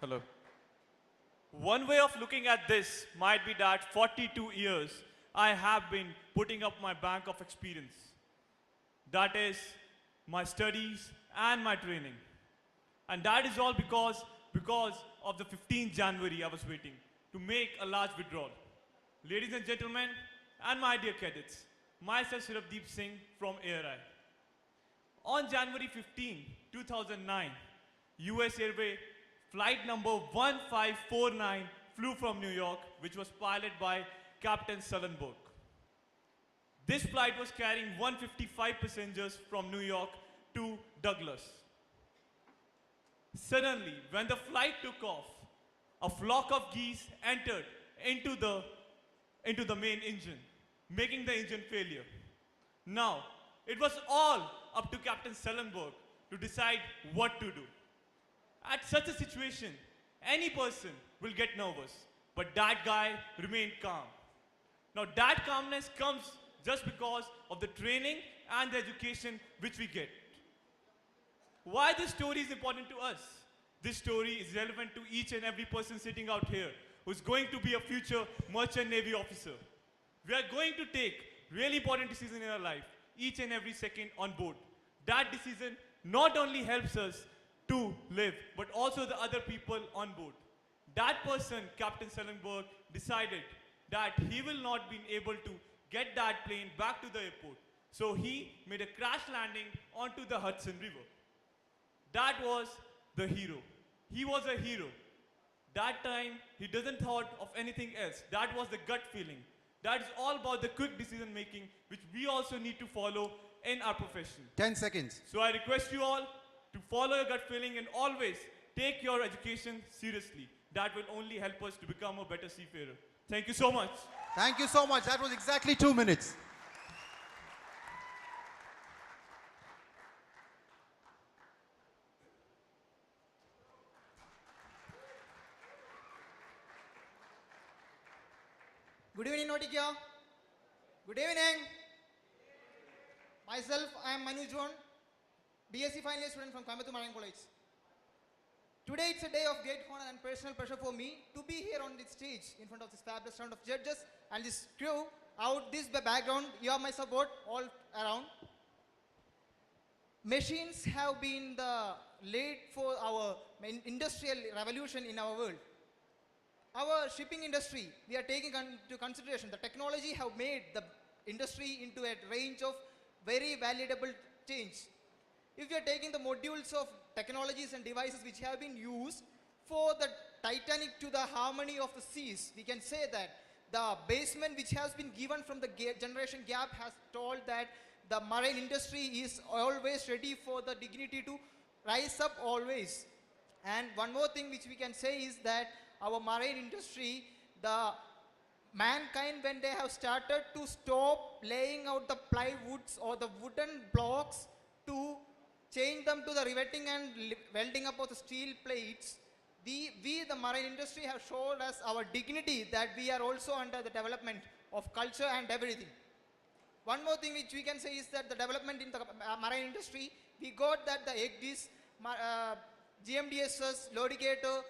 Hello. One way of looking at this might be that 42 years I have been putting up my bank of experience. That is my studies and my training. And that is all because of the 15th January I was waiting to make a large withdrawal. Ladies and gentlemen, and my dear cadets, myself Shirabdeep Singh from ARI. On January 15, 2009, US Airway flight number 1549 flew from New York, which was piloted by Captain Sullenberg. This flight was carrying 155 passengers from New York to Douglas. Suddenly, when the flight took off, a flock of geese entered into the main engine, making the engine failure. Now, it was all up to Captain Sullenberg to decide what to do. At such a situation, any person will get nervous, but that guy remained calm. Now, that calmness comes just because of the training and the education which we get. Why this story is important to us? This story is relevant to each and every person sitting out here who's going to be a future merchant navy officer. We are going to take really important decisions in our life, each and every second on board. That decision not only helps us to live, but also the other people on board. That person, Captain Sullenberg, decided that he will not be able to get that plane back to the airport. So he made a crash landing onto the Hudson River. That was the hero. He was a hero. That time, he doesn't thought of anything else. That was the gut feeling. That is all about the quick decision making, which we also need to follow in our profession. 10 seconds. So I request you all to follow your gut feeling and always take your education seriously. That will only help us to become a better seafarer. Thank you so much. Thank you so much. That was exactly 2 minutes. Good evening, Naughtica. Good evening. Myself, I am Manu John, BSc final year student from Coimbatore Marine College. Today it's a day of great honor and personal pleasure for me to be here on this stage in front of this fabulous round of judges and this crew. Out this background, you have my support all around. Machines have been the lead for our industrial revolution in our world. Our shipping industry, we are taking into consideration the technology have made the industry into a range of very valuable change. If we are taking the modules of technologies and devices which have been used for the Titanic to the harmony of the seas, we can say that the basement which has been given from the generation gap has told that the marine industry is always ready for the dignity to rise up always. And one more thing which we can say is that our marine industry, the mankind, when they have started to stop laying out the plywoods or the wooden blocks to change them to the riveting and welding up of the steel plates, we the marine industry have showed us our dignity that we are also under the development of culture and everything. One more thing which we can say is that the development in the marine industry, we got that the egg dish, GMDSs, Naughtica,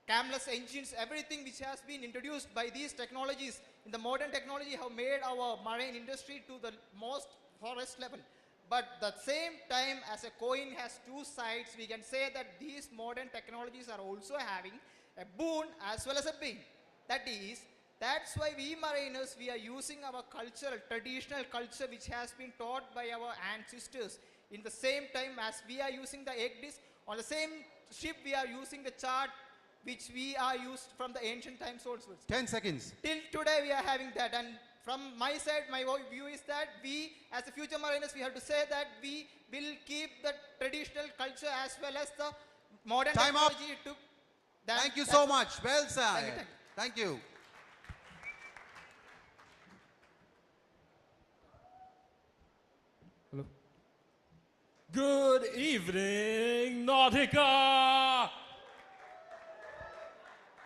camless engines, everything which has been introduced by these technologies in the modern technology have made our marine industry to the most forest level. But the same time, as a coin has two sides, we can say that these modern technologies are also having a boon as well as a bane. That's why we mariners, we are using our cultural, traditional culture which has been taught by our ancestors. In the same time as we are using the egg dish, on the same ship we are using the chart which we are used from the ancient times also. 10 seconds. Till today we are having that, and from my side, my view is that we, as the future mariners, we have to say that we will keep the traditional culture as well as the modern Time up. technology. Thank you so much. Well said. Thank you. Thank you. Hello. Good evening, Naughtica!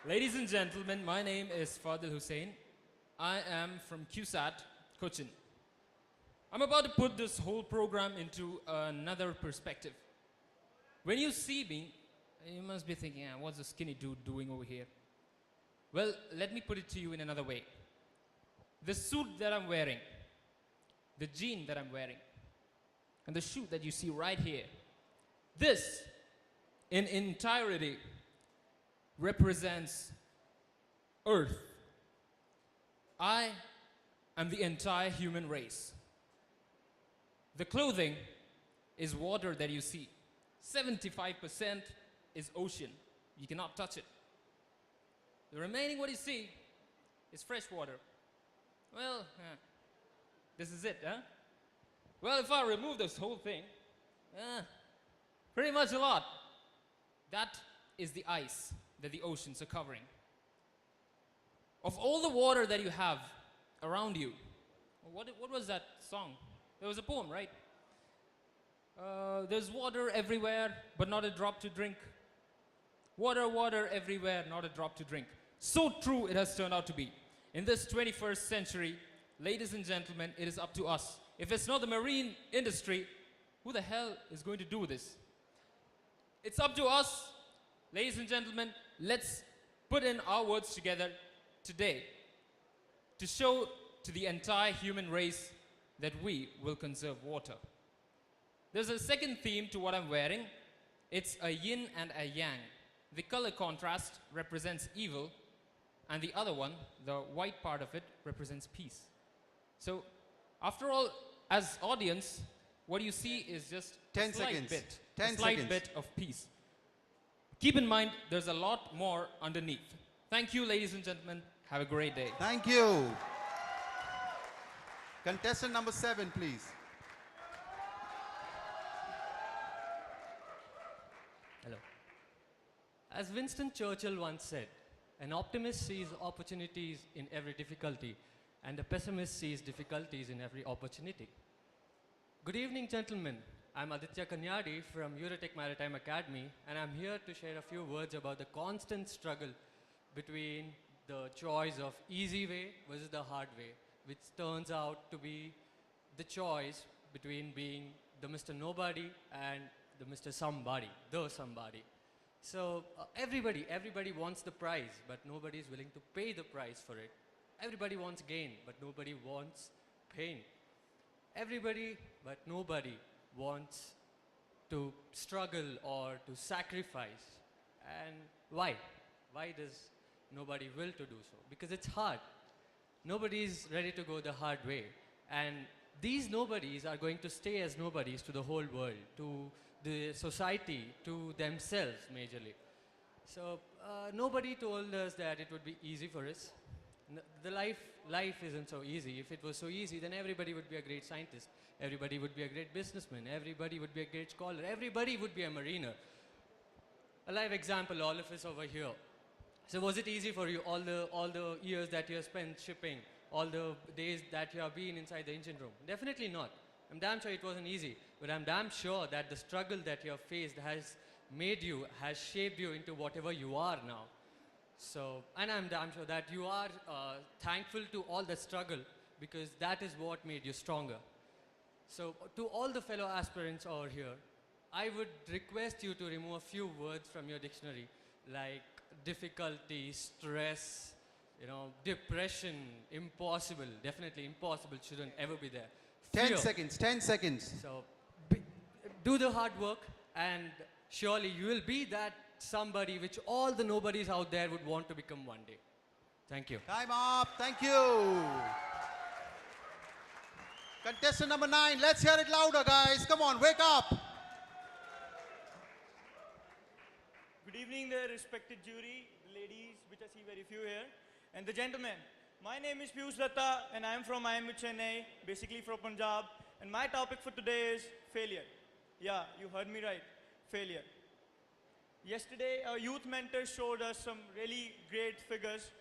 Ladies and gentlemen, my name is Fadil Hussain. I am from QSAT, Cochin. I'm about to put this whole program into another perspective. When you see me, You must be thinking, "Ah, what's the skinny dude doing over here?" Well, let me put it to you in another way. The suit that I'm wearing, the jean that I'm wearing, and the shoe that you see right here, this in entirety represents Earth. I am the entire human race. The clothing is water that you see. 75% is ocean. You cannot touch it. The remaining what you see is fresh water. Well, this is it, huh? Well, if I remove this whole thing, pretty much a lot. That is the ice that the oceans are covering. Of all the water that you have around you, what was that song? There was a poem, right? There's water everywhere, but not a drop to drink. Water, water everywhere, not a drop to drink. So true it has turned out to be. In this 21st century, ladies and gentlemen, it is up to us. If it's not the marine industry, who the hell is going to do this? It's up to us, ladies and gentlemen. Let's put in our words together today to show to the entire human race that we will conserve water. There's a second theme to what I'm wearing. It's a yin and a yang. The color contrast represents evil, and the other one, the white part of it, represents peace. So, after all, as audience, what you see is just 10 a slight seconds. bit, 10 a slight seconds. bit of peace. Keep in mind, there's a lot more underneath. Thank you, ladies and gentlemen. Have a great day. Thank you. Contestant number 7, please. Hello. As Winston Churchill once said, an optimist sees opportunities in every difficulty, and a pessimist sees difficulties in every opportunity. Good evening, gentlemen. I'm Aditya Kanyadi from Eurotech Maritime Academy, and I'm here to share a few words about the constant struggle between the choice of easy way versus the hard way, which turns out to be the choice between being the Mr. Nobody and the Mr. Somebody, the somebody. So everybody wants the prize, but nobody is willing to pay the price for it. Everybody wants gain, but nobody wants pain. Everybody, but nobody wants to struggle or to sacrifice. And why? Why does nobody will to do so? Because it's hard. Nobody is ready to go the hard way. And these nobodies are going to stay as nobodies to the whole world, to the society, to themselves majorly. So nobody told us that it would be easy for us. The life isn't so easy. If it was so easy, then everybody would be a great scientist. Everybody would be a great businessman. Everybody would be a great scholar. Everybody would be a mariner. A live example, all of us over here. So was it easy for you, all the years that you have spent shipping, all the days that you have been inside the engine room? Definitely not. I'm damn sure it wasn't easy, but I'm damn sure that the struggle that you have faced has made you, has shaped you into whatever you are now. So, and I'm damn sure that you are thankful to all the struggle, because that is what made you stronger. So, to all the fellow aspirants over here, I would request you to remove a few words from your dictionary, like difficulty, stress, depression, impossible. Definitely impossible shouldn't ever be there. 10 Fear. seconds, 10 seconds. So, do the hard work, and surely you will be that somebody which all the nobodies out there would want to become one day. Thank you. Time up. Thank you. Contestant number 9, let's hear it louder, guys. Come on, wake up. Good evening, the respected jury, ladies, which I see very few here, and the gentlemen. My name is Piyush Datta, and I am from IIM Chennai, basically from Punjab. And my topic for today is failure. Yeah, you heard me right, failure. Yesterday, our youth mentors showed us some really great figures,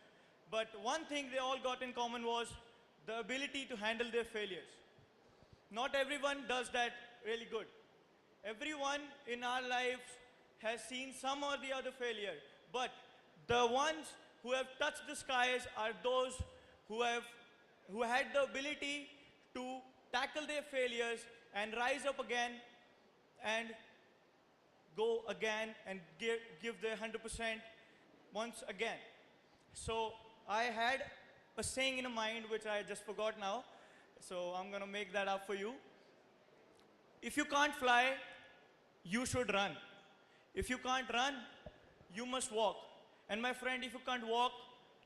but one thing they all got in common was the ability to handle their failures. Not everyone does that really good. Everyone in our lives has seen some or the other failure, but the ones who have touched the skies are those who had the ability to tackle their failures and rise up again and go again and give their 100% once again. So I had a saying in mind which I just forgot now. So I'm going to make that up for you. If you can't fly, you should run. If you can't run, you must walk. And my friend, if you can't walk,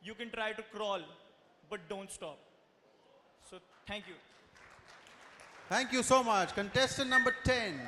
you can try to crawl, but don't stop. So thank you. Thank you so much. Contestant number 10.